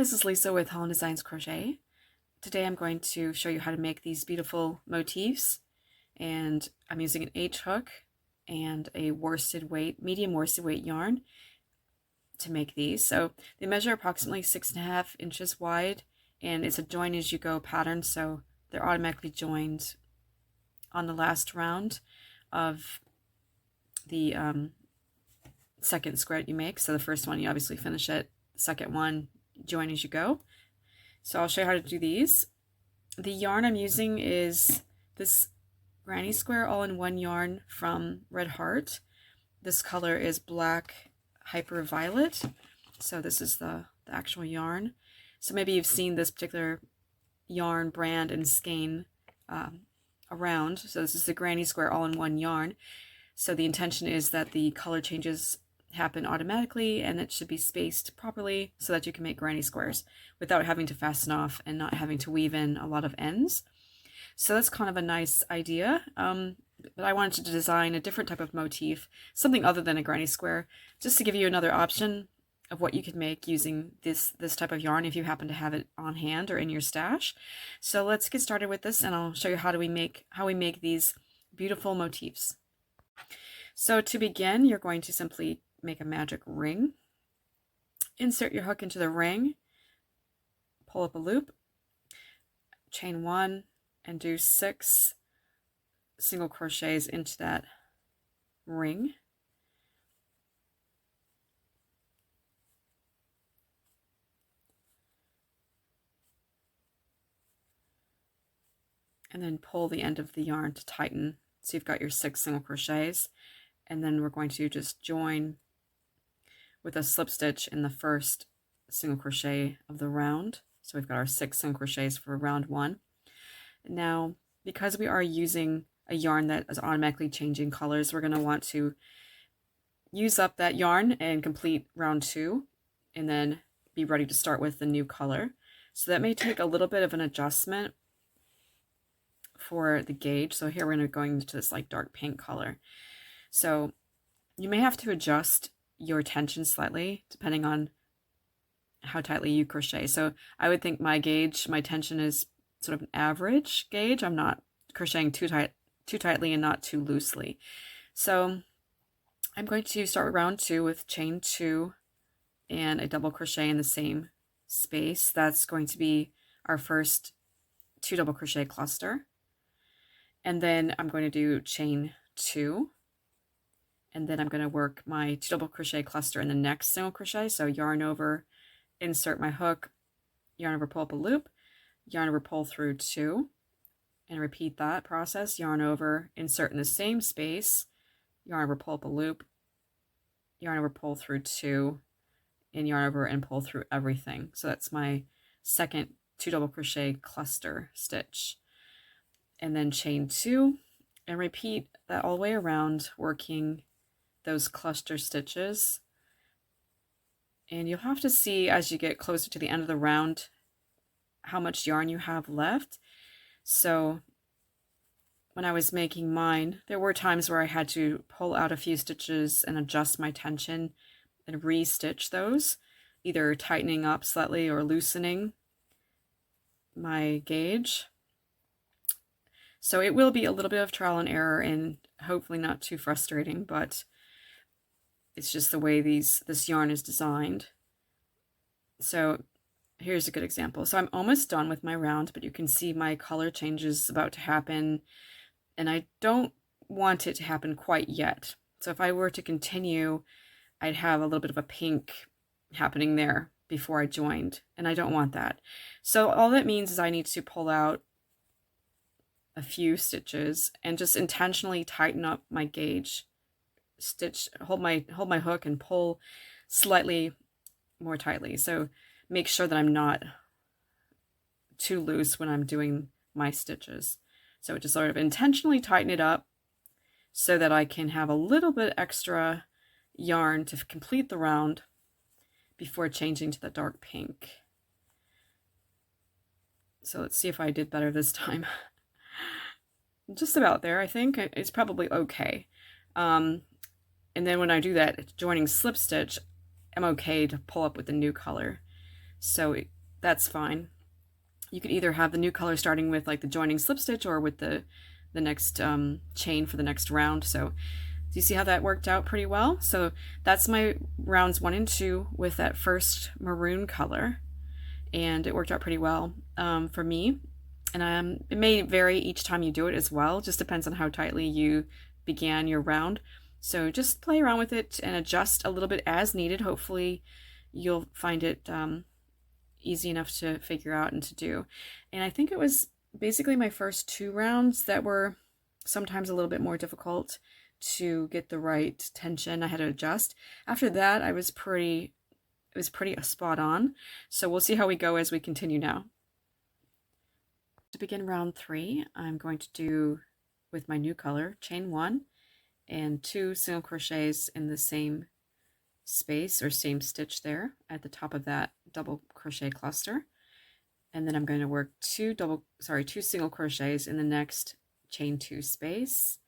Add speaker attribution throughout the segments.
Speaker 1: this is Lisa with Holland Designs Crochet. Today I'm going to show you how to make these beautiful motifs, and I'm using an H hook and a worsted weight, medium worsted weight yarn to make these. So they measure approximately 6.5 inches wide, and it's a join as you go pattern, so they're automatically joined on the last round of the second square you make. So the first one you obviously finish it, the second one join as you go. So I'll show you how to do these. The yarn I'm using is this Granny Square all-in-one yarn from Red Heart. This color is Black Hyper Violet. So this is the actual yarn. So maybe you've seen this particular yarn brand and skein around. So this is the Granny Square all-in-one yarn. So the intention is that the color changes happen automatically, and it should be spaced properly so that you can make granny squares without having to fasten off and not having to weave in a lot of ends. So that's kind of a nice idea, but I wanted to design a different type of motif, something other than a granny square, just to give you another option of what you could make using this type of yarn if you happen to have it on hand or in your stash. So let's get started with this, and I'll show you how we make these beautiful motifs. So to begin, you're going to simply make a magic ring. Insert your hook into the ring, pull up a loop, chain 1, and do 6 single crochets into that ring. And then pull the end of the yarn to tighten. So you've got your 6 single crochets, and then we're going to just join with a slip stitch in the first single crochet of the round. So we've got our 6 single crochets for round 1. Now, because we are using a yarn that is automatically changing colors, we're going to want to use up that yarn and complete round 2, and then be ready to start with the new color. So that may take a little bit of an adjustment for the gauge. So here we're going to this like dark pink color. So you may have to adjust your tension slightly depending on how tightly you crochet. So I would think my tension is sort of an average gauge. I'm not crocheting too tightly and not too loosely. So I'm going to start with round 2 with chain 2 and a double crochet in the same space. That's going to be our first 2 double crochet cluster. And then I'm going to do chain 2. And then I'm going to work my 2 double crochet cluster in the next single crochet. So yarn over, insert my hook, yarn over, pull up a loop, yarn over, pull through 2, and repeat that process. Yarn over, insert in the same space, yarn over, pull up a loop, yarn over, pull through 2, and yarn over and pull through everything. So that's my second 2 double crochet cluster stitch. And then chain 2 and repeat that all the way around, working those cluster stitches. And you'll have to see as you get closer to the end of the round how much yarn you have left. So when I was making mine, there were times where I had to pull out a few stitches and adjust my tension and re-stitch those, either tightening up slightly or loosening my gauge. So it will be a little bit of trial and error and hopefully not too frustrating, but it's just the way this yarn is designed. So here's a good example. So I'm almost done with my round, but you can see my color changes about to happen, and I don't want it to happen quite yet. So if I were to continue, I'd have a little bit of a pink happening there before I joined, and I don't want that. So all that means is I need to pull out a few stitches and just intentionally tighten up my gauge. Hold my hook and pull slightly more tightly. So make sure that I'm not too loose when I'm doing my stitches. So just sort of intentionally tighten it up so that I can have a little bit extra yarn to complete the round before changing to the dark pink. So let's see if I did better this time. Just about there, I think. It's probably okay. And then when I do that joining slip stitch, I'm okay to pull up with the new color. So that's fine. You could either have the new color starting with like the joining slip stitch or with the next chain for the next round. So do you see how that worked out pretty well? So that's my rounds 1 and 2 with that first maroon color, and it worked out pretty well for me. And it may vary each time you do it as well. Just depends on how tightly you began your round. So just play around with it and adjust a little bit as needed. Hopefully you'll find it easy enough to figure out and to do. And I think it was basically my first 2 rounds that were sometimes a little bit more difficult to get the right tension. I had to adjust. After that, it was pretty spot on. So we'll see how we go as we continue now. To begin round 3, I'm going to do, with my new color, chain 1 and 2 single crochets in the same space or same stitch there at the top of that double crochet cluster, and then I'm going to work 2 single crochets in the next chain 2 space.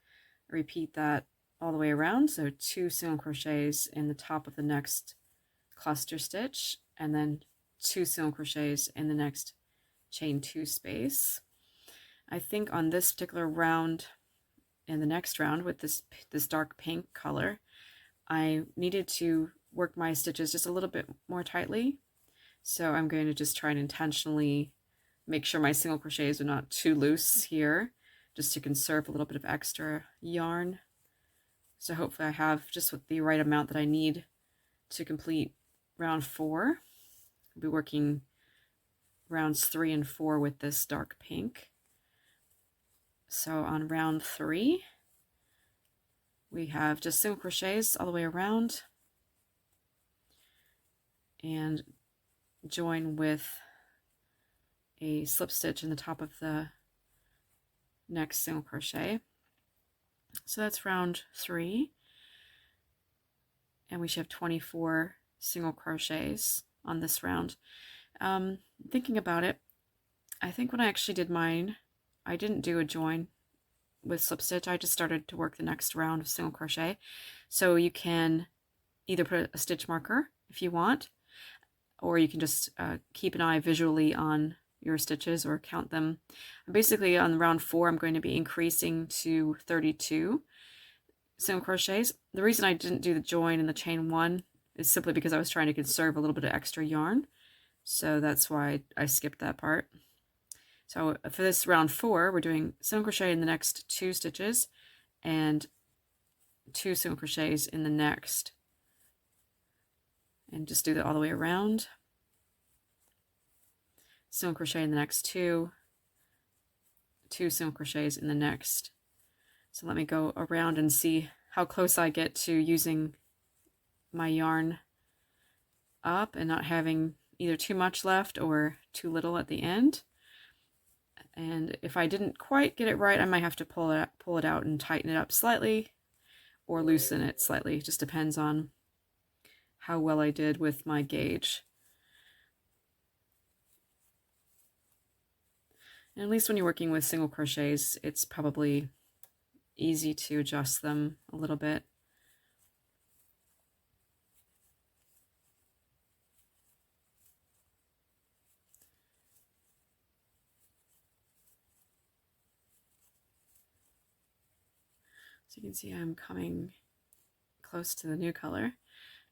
Speaker 1: Repeat that all the way around, so 2 single crochets in the top of the next cluster stitch, and then 2 single crochets in the next chain 2 space. I think on this particular round and the next round with this dark pink color, I needed to work my stitches just a little bit more tightly. So I'm going to just try and intentionally make sure my single crochets are not too loose here, just to conserve a little bit of extra yarn. So hopefully I have just the right amount that I need to complete round 4. I'll be working rounds 3 and 4 with this dark pink. So on round 3, we have just single crochets all the way around and join with a slip stitch in the top of the next single crochet. So that's round 3, and we should have 24 single crochets on this round. Thinking about it, I think when I actually did mine, I didn't do a join with slip stitch. I just started to work the next round of single crochet. So you can either put a stitch marker if you want, or you can just keep an eye visually on your stitches or count them. Basically on round 4, I'm going to be increasing to 32 single crochets. The reason I didn't do the join in the chain 1 is simply because I was trying to conserve a little bit of extra yarn. So that's why I skipped that part. So for this round 4, we're doing single crochet in the next 2 stitches and 2 single crochets in the next. And just do that all the way around. Single crochet in the next 2, 2 single crochets in the next. So let me go around and see how close I get to using my yarn up and not having either too much left or too little at the end. And if I didn't quite get it right, I might have to pull it out and tighten it up slightly or loosen it slightly. It just depends on how well I did with my gauge. And at least when you're working with single crochets, it's probably easy to adjust them a little bit. So you can see I'm coming close to the new color.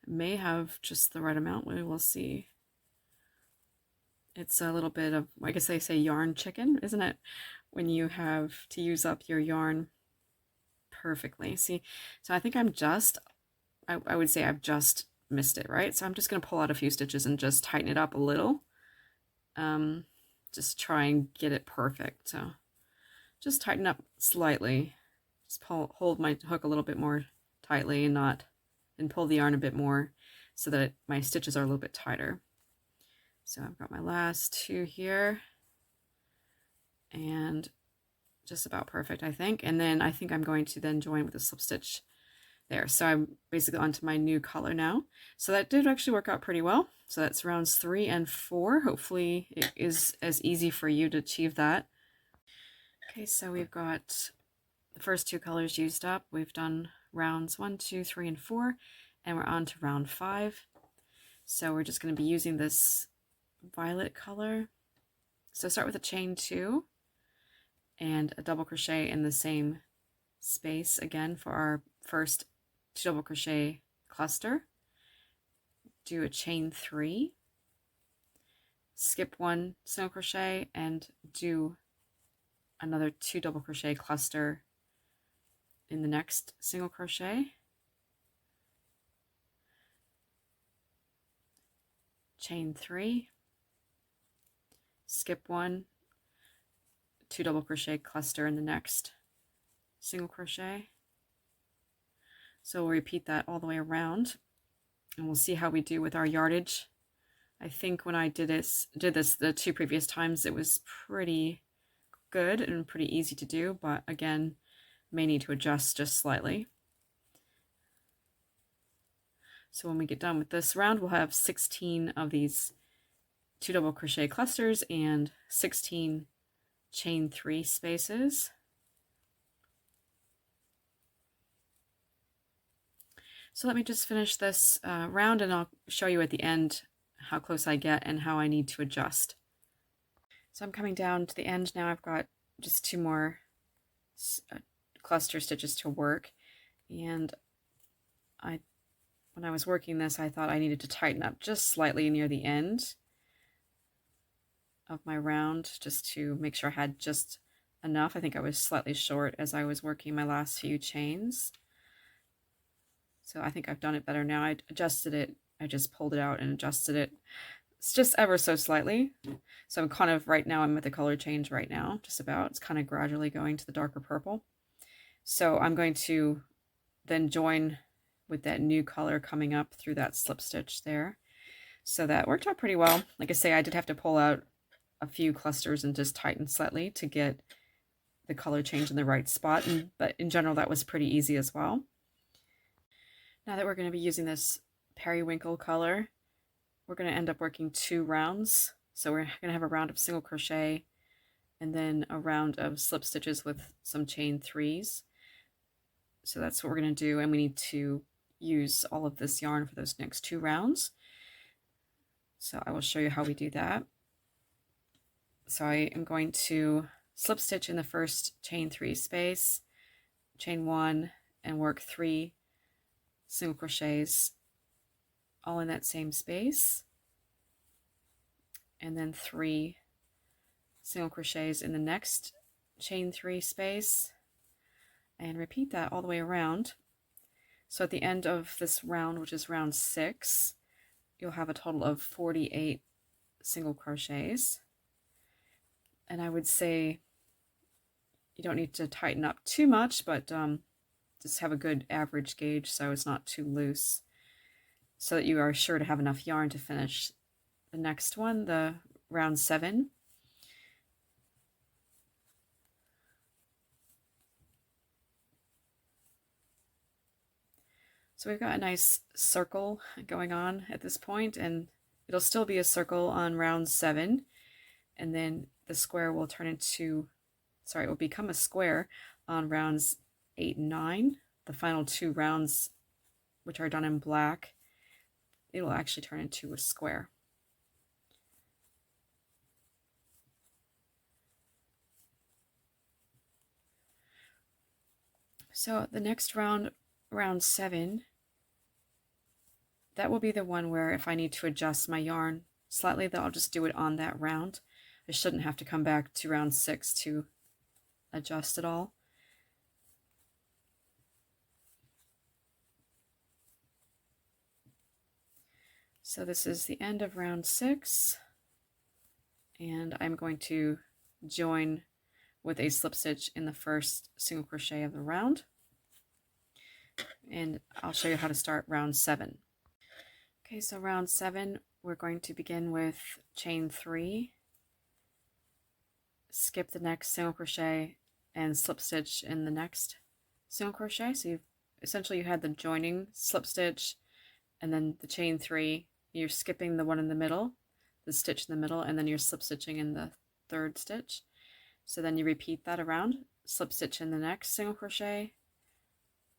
Speaker 1: I may have just the right amount. We will see. It's a little bit of, I guess they say yarn chicken, isn't it? When you have to use up your yarn perfectly. See, so I think I'm just, I would say I've just missed it, right? So I'm just going to pull out a few stitches and just tighten it up a little. Just try and get it perfect. So just tighten up slightly. Just hold my hook a little bit more tightly and pull the yarn a bit more so that my stitches are a little bit tighter. So I've got my last 2 here and just about perfect, I think. And then I think I'm going to then join with a slip stitch there. So I'm basically onto my new color now. So that did actually work out pretty well. So that's rounds 3 and 4. Hopefully it is as easy for you to achieve that. Okay, so we've got the first 2 colors used up. We've done rounds 1, 2, 3, and 4, and we're on to round 5. So we're just going to be using this violet color. So start with a chain 2 and a double crochet in the same space again for our first 2 double crochet cluster. Do a chain 3, skip 1 single crochet, and do another 2 double crochet cluster in the next single crochet. Chain 3, skip 1, 2 double crochet cluster in the next single crochet. So we'll repeat that all the way around, and we'll see how we do with our yardage. I think when I did this the 2 previous times, it was pretty good and pretty easy to do, but again, may need to adjust just slightly. So when we get done with this round, we'll have 16 of these 2 double crochet clusters and 16 chain 3 spaces. So let me just finish this round, and I'll show you at the end how close I get and how I need to adjust. So I'm coming down to the end now. I've got just 2 more cluster stitches to work, and when I was working this, I thought I needed to tighten up just slightly near the end of my round, just to make sure I had just enough. I think I was slightly short as I was working my last few chains. So I think I've done it better now. I adjusted it. I just pulled it out and adjusted it. It's just ever so slightly. So I'm kind of right now, I'm at the color change right now, just about. It's kind of gradually going to the darker purple. So I'm going to then join with that new color coming up through that slip stitch there. So that worked out pretty well. Like I say, I did have to pull out a few clusters and just tighten slightly to get the color change in the right spot. But in general, that was pretty easy as well. Now that we're going to be using this periwinkle color, we're going to end up working 2 rounds. So we're going to have a round of single crochet and then a round of slip stitches with some chain 3s. So that's what we're going to do, and we need to use all of this yarn for those next 2 rounds. So I will show you how we do that. So I am going to slip stitch in the first chain 3 space, chain 1, and work 3 single crochets all in that same space, and then 3 single crochets in the next chain 3 space, and repeat that all the way around. So at the end of this round, which is round 6, you'll have a total of 48 single crochets. And I would say you don't need to tighten up too much, but just have a good average gauge so it's not too loose, so that you are sure to have enough yarn to finish the next one, the round 7. So we've got a nice circle going on at this point, and it'll still be a circle on round 7, and then the square will turn into, sorry, it will become a square on rounds 8 and 9. The final 2 rounds, which are done in black, it will actually turn into a square. So the next round, round 7, that will be the one where if I need to adjust my yarn slightly, then I'll just do it on that round. I shouldn't have to come back to round 6 to adjust it all. So this is the end of round 6, and I'm going to join with a slip stitch in the first single crochet of the round, and I'll show you how to start round 7. Okay, so round 7, we're going to begin with chain 3, skip the next single crochet, and slip stitch in the next single crochet. So you had the joining slip stitch and then the chain 3. You're skipping the one in the middle, the stitch in the middle, and then you're slip stitching in the 3rd stitch. So then you repeat that around, slip stitch in the next single crochet,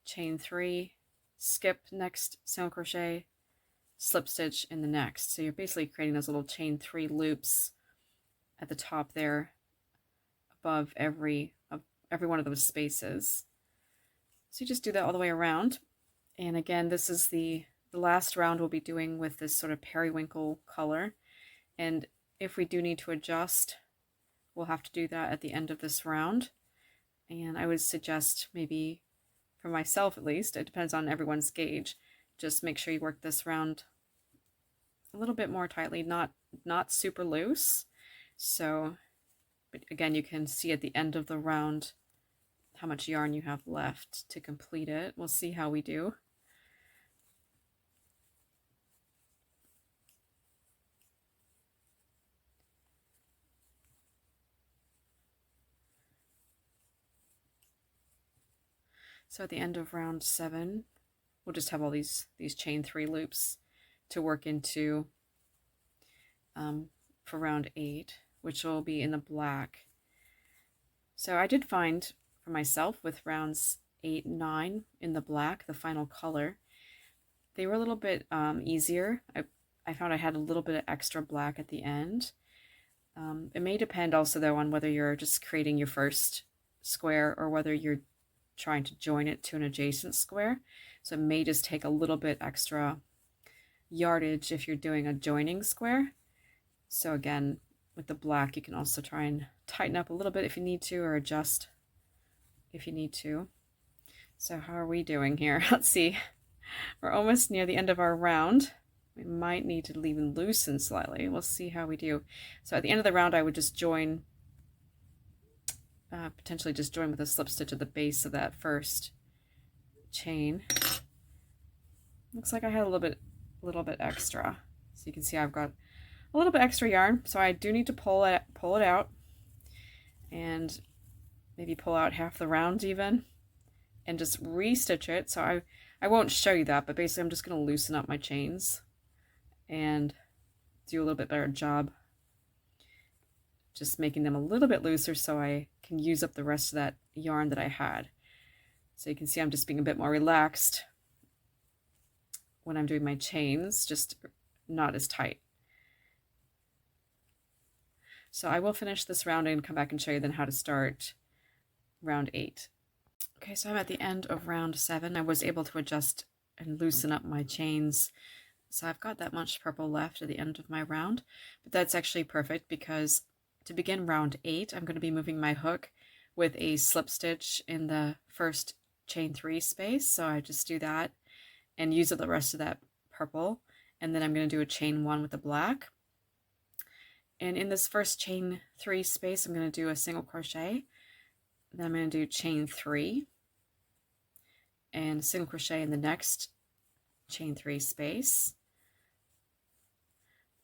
Speaker 1: chain 3, skip next single crochet, slip stitch in the next. So you're basically creating those little chain 3 loops at the top there above every one of those spaces. So you just do that all the way around. And again, this is the last round we'll be doing with this sort of periwinkle color. And if we do need to adjust, we'll have to do that at the end of this round. And I would suggest, maybe for myself at least, it depends on everyone's gauge, just make sure you work this round a little bit more tightly, not super loose. So, but again, you can see at the end of the round how much yarn you have left to complete it. We'll see how we do. So at the end of round 7, we'll just have all these chain 3 loops to work into for round 8, which will be in the black. So I did find for myself with rounds 8 and 9 in the black, the final color, they were a little bit easier. I found I had a little bit of extra black at the end. It may depend also though on whether you're just creating your first square or whether you're trying to join it to an adjacent square. So it may just take a little bit extra yardage if you're doing a joining square. So again, with the black, you can also try and tighten up a little bit if you need to, or adjust if you need to. So how are we doing here? Let's see. We're almost near the end of our round. We might need to leave and loosen slightly. We'll see how we do. So at the end of the round, I would just join, potentially just join with a slip stitch at the base of that first chain. Looks like I had a little bit extra. So you can see I've got a little bit extra yarn, so I do need to pull it out and maybe pull out half the round even and just re-stitch it. So I won't show you that, but basically I'm just going to loosen up my chains and do a little bit better job just making them a little bit looser so I can use up the rest of that yarn that I had. So you can see I'm just being a bit more relaxed when I'm doing my chains, just not as tight. So I will finish this round and come back and show you then how to start round 8. Okay, so I'm at the end of round 7. I was able to adjust and loosen up my chains. So I've got that much purple left at the end of my round, but that's actually perfect because to begin round 8, I'm going to be moving my hook with a slip stitch in the first chain 3 space. So I just do that and use up the rest of that purple. And then I'm going to do a chain 1 with the black. And in this first chain 3 space, I'm going to do a single crochet. Then I'm going to do chain 3 and single crochet in the next chain 3 space.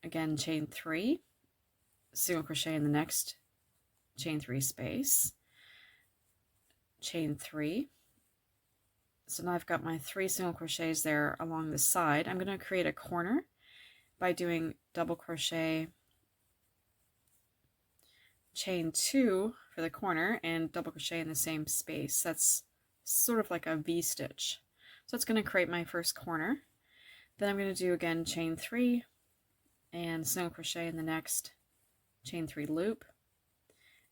Speaker 1: Again, chain 3, single crochet in the next chain 3 space, chain 3. So now I've got my 3 single crochets there along the side. I'm going to create a corner by doing double crochet, chain 2 for the corner, and double crochet in the same space. That's sort of like a V-stitch. So it's going to create my first corner. Then I'm going to do again chain 3 and single crochet in the next chain 3 loop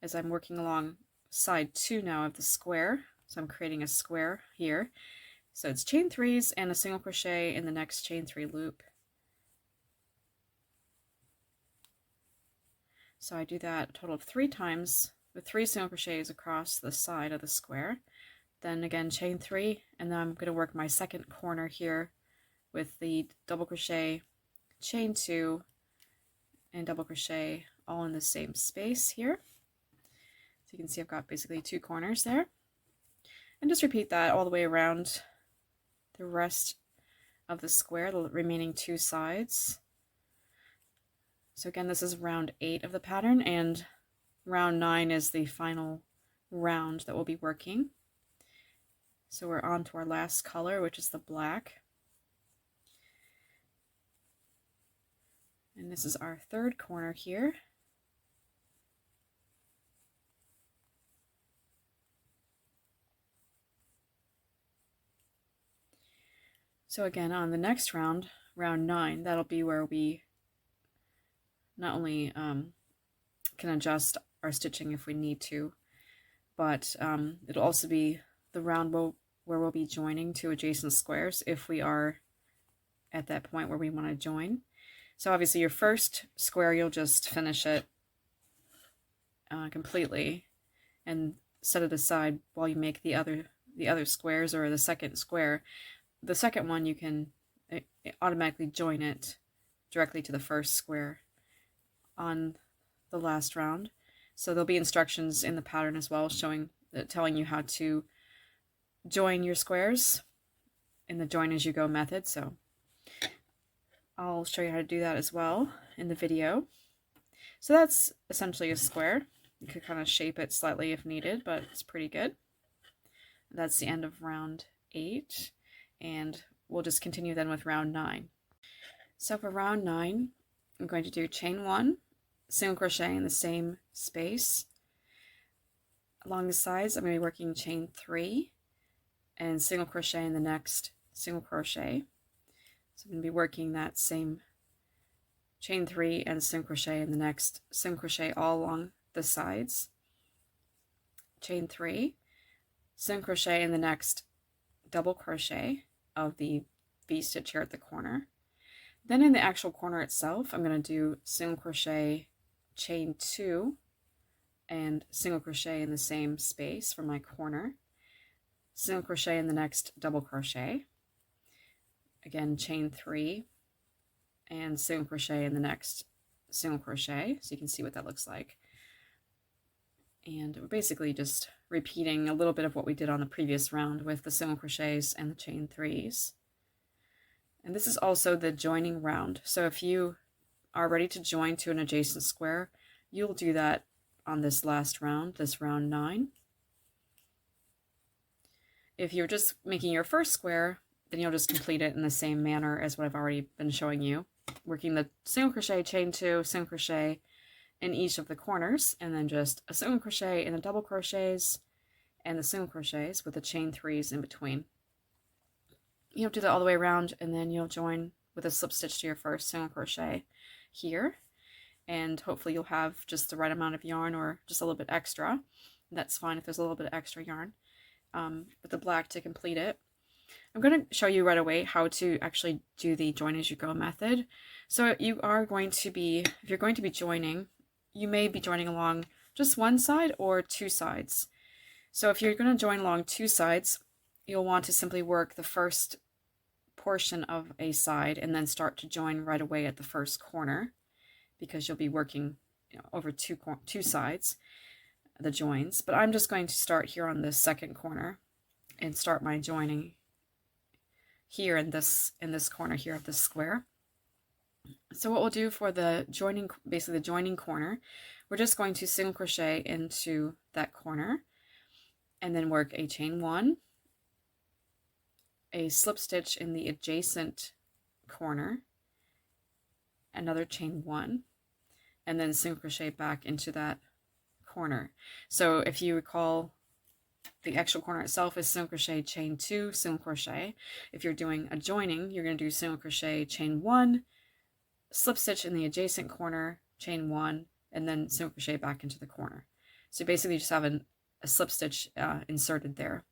Speaker 1: as I'm working along side 2 now of the square. So I'm creating a square here. So it's chain 3s and a single crochet in the next chain 3 loop. So I do that a total of 3 times with 3 single crochets across the side of the square. Then again chain 3, and then I'm going to work my second corner here with the double crochet, chain 2, and double crochet all in the same space here. So you can see I've got basically 2 corners there. And just repeat that all the way around the rest of the square, the remaining 2 sides. So again, this is round 8 of the pattern, and round 9 is the final round that we'll be working. So we're on to our last color, which is the black. And this is our 3rd corner here. So again, on the next round, round 9, that'll be where we not only can adjust our stitching if we need to, but it'll also be the round where we'll be joining two adjacent squares if we are at that point where we want to join. So obviously your first square, you'll just finish it completely and set it aside while you make the other squares, or the second square. The second one, you can automatically join it directly to the first square on the last round. So there'll be instructions in the pattern as well telling you how to join your squares in the join as you go method. So I'll show you how to do that as well in the video. So that's essentially a square. You could kind of shape it slightly if needed, but it's pretty good. That's the end of round 8, and we'll just continue then with round 9. So for round 9, I'm going to do chain 1, single crochet in the same space. Along the sides, I'm going to be working chain 3 and single crochet in the next single crochet. So I'm going to be working that same chain 3 and single crochet in the next single crochet all along the sides. Chain 3, single crochet in the next double crochet of the V-stitch here at the corner. Then in the actual corner itself, I'm going to do single crochet, chain 2, and single crochet in the same space for my corner. Single crochet in the next double crochet. Again, chain 3 and single crochet in the next single crochet, so you can see what that looks like. And we're basically just repeating a little bit of what we did on the previous round with the single crochets and the chain 3s. And this is also the joining round. So if you are ready to join to an adjacent square, you'll do that on this last round, this round 9. If you're just making your first square, then you'll just complete it in the same manner as what I've already been showing you, working the single crochet, chain 2, single crochet in each of the corners, and then just a single crochet in the double crochets and the single crochets with the chain 3s in between. You'll do that all the way around, and then you'll join with a slip stitch to your first single crochet here, and hopefully you'll have just the right amount of yarn or just a little bit extra. That's fine if there's a little bit of extra yarn with the black to complete it. I'm going to show you right away how to actually do the join as you go method. So you are going to be, if you're going to be joining, you may be joining along just one side or two sides. So if you're going to join along two sides, you'll want to simply work the first portion of a side and then start to join right away at the first corner, because you'll be working, over two sides, the joins. But I'm just going to start here on the second corner and start my joining here in this corner here of this square. So what we'll do for the joining, basically the joining corner, we're just going to single crochet into that corner and then work a chain 1, a slip stitch in the adjacent corner, another chain 1, and then single crochet back into that corner. So if you recall, the actual corner itself is single crochet, chain 2, single crochet. If you're doing a joining, you're going to do single crochet, chain 1, slip stitch in the adjacent corner, chain 1, and then single crochet back into the corner. So basically you just have a slip stitch inserted there.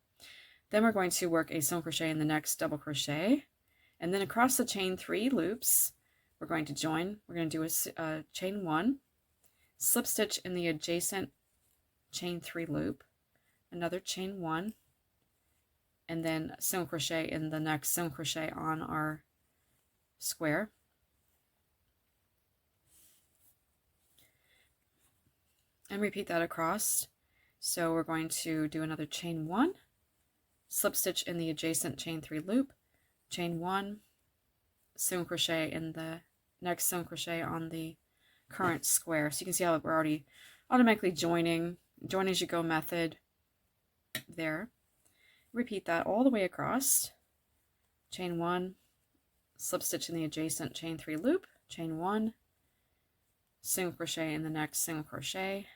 Speaker 1: Then we're going to work a single crochet in the next double crochet, and then across the chain 3 loops we're going to join. We're going to do a chain 1, slip stitch in the adjacent chain 3 loop, another chain 1, and then single crochet in the next single crochet on our square. And repeat that across. So we're going to do another chain 1, slip stitch in the adjacent chain 3 loop, chain 1, single crochet in the next single crochet on the current square. So you can see how we're already automatically join as you go method there. Repeat that all the way across. Chain 1, slip stitch in the adjacent chain 3 loop, chain 1, single crochet in the next single crochet,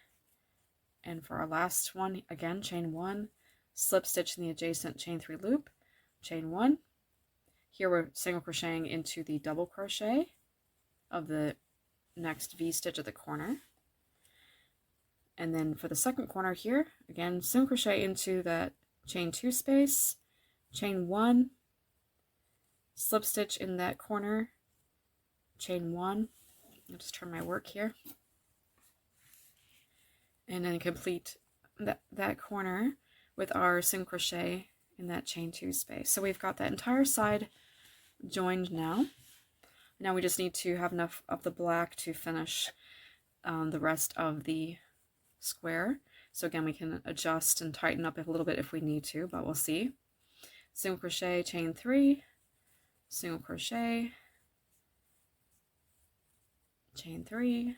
Speaker 1: and for our last one, again, chain 1, slip stitch in the adjacent chain 3 loop, chain 1. here we're single crocheting into the double crochet of the next V-stitch at the corner. And then for the second corner here, again, single crochet into that chain 2 space, chain 1, slip stitch in that corner, chain 1. I'll just turn my work here. And then complete that corner with our single crochet in that chain 2 space. So we've got that entire side joined now. Now we just need to have enough of the black to finish the rest of the square. So again, we can adjust and tighten up a little bit if we need to, but we'll see. Single crochet, chain 3, single crochet, chain 3,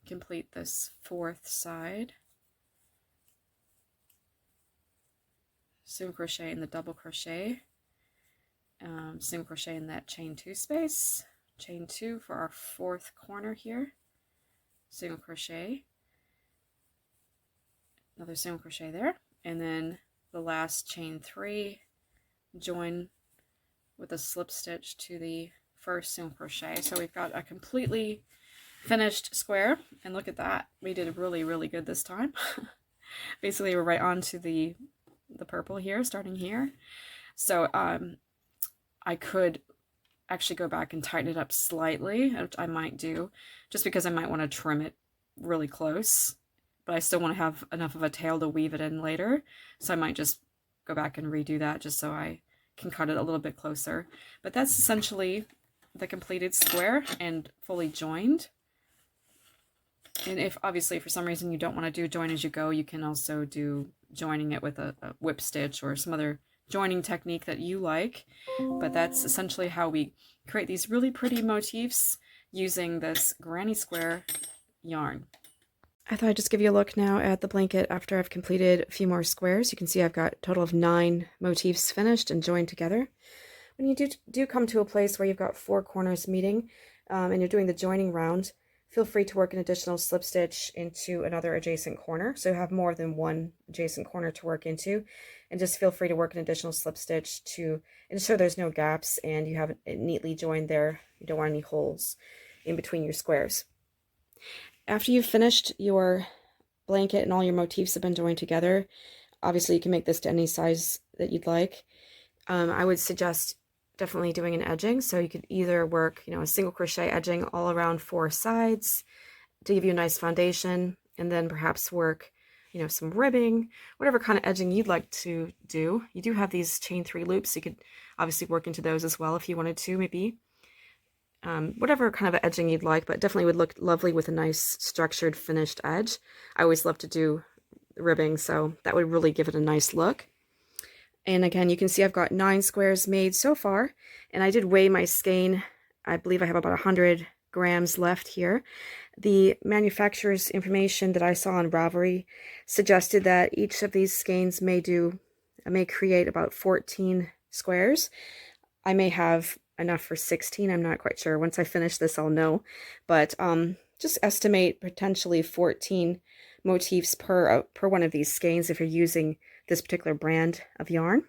Speaker 1: complete this fourth side, single crochet in the double crochet, single crochet in that chain 2 space, chain 2 for our fourth corner here, single crochet, another single crochet there, and then the last chain 3, join with a slip stitch to the first single crochet. So we've got a completely finished square, and look at that, we did really good this time. Basically we're right on to the purple here, starting here. So I could actually go back and tighten it up slightly, which I might do, just because I might want to trim it really close, but I still want to have enough of a tail to weave it in later, so I might just go back and redo that just so I can cut it a little bit closer. But that's essentially the completed square and fully joined. And if obviously for some reason you don't want to do join as you go, you can also do joining it with a whip stitch or some other joining technique that you like. But that's essentially how we create these really pretty motifs using this granny square yarn. I thought I'd just give you a look now at the blanket after I've completed a few more squares. You can see I've got a total of 9 motifs finished and joined together. When you do come to a place where you've got 4 corners meeting and you're doing the joining round, feel free to work an additional slip stitch into another adjacent corner, so you have more than one adjacent corner to work into, and just feel free to work an additional slip stitch to ensure there's no gaps and you have it neatly joined there. You don't want any holes in between your squares. After you've finished your blanket and all your motifs have been joined together, obviously you can make this to any size that you'd like. I would suggest definitely doing an edging, so you could either work, a single crochet edging all around 4 sides to give you a nice foundation, and then perhaps work, some ribbing, whatever kind of edging you'd like to do. You do have these chain 3 loops, so you could obviously work into those as well if you wanted to, maybe. Whatever kind of edging you'd like, but definitely would look lovely with a nice structured finished edge. I always love to do ribbing, so that would really give it a nice look. And again, you can see I've got 9 squares made so far, and I did weigh my skein. I believe I have about 100 grams left here. The manufacturer's information that I saw on Ravelry suggested that each of these skeins may create about 14 squares. I may have enough for 16, I'm not quite sure. Once I finish this, I'll know. But just estimate potentially 14 motifs per one of these skeins if you're using this particular brand of yarn.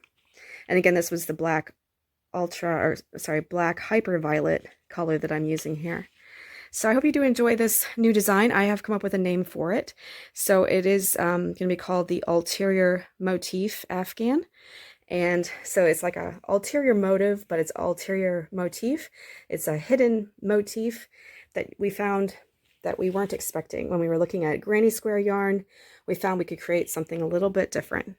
Speaker 1: And again, this was the black black hyperviolet color that I'm using here. So I hope you do enjoy this new design. I have come up with a name for it. So it is going to be called the Ulterior Motif Afghan. And so it's like a ulterior motive, but it's ulterior motif. It's a hidden motif that we found that we weren't expecting when we were looking at granny square yarn. We found we could create something a little bit different.